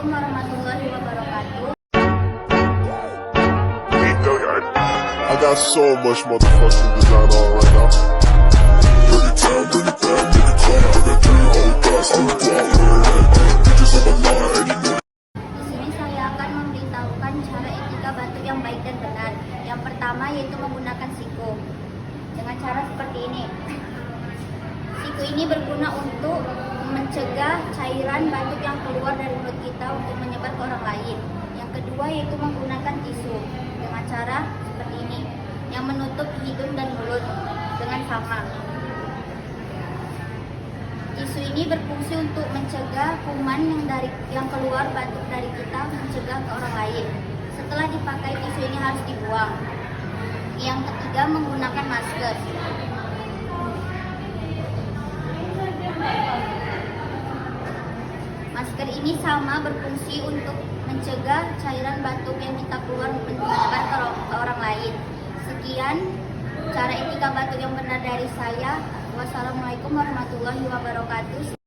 Assalamualaikum warahmatullahi wabarakatuh. I got so much motherfucking design on right now. Bring it down, bring it down, make it clap. I got 3 whole thoughts, I'm bitches on my line, you know. Di sini saya akan memberitahukan cara etika batuk yang baik dan benar. Yang pertama yaitu menggunakan siku. Dengan cara seperti ini. Siku ini berguna untuk mencegah cairan batuk yang keluar dari mulut kita untuk menyebar ke orang lain. Yang kedua yaitu menggunakan tisu dengan cara seperti ini yang menutup hidung dan mulut dengan sama. Tisu ini berfungsi untuk mencegah kuman yang keluar batuk dari kita mencegah ke orang lain. Setelah dipakai tisu ini harus dibuang. Yang ketiga menggunakan masker. Masker ini sama berfungsi untuk mencegah cairan batuk yang kita keluar menyebar ke orang lain. Sekian cara etika batuk yang benar dari saya. Wassalamualaikum warahmatullahi wabarakatuh.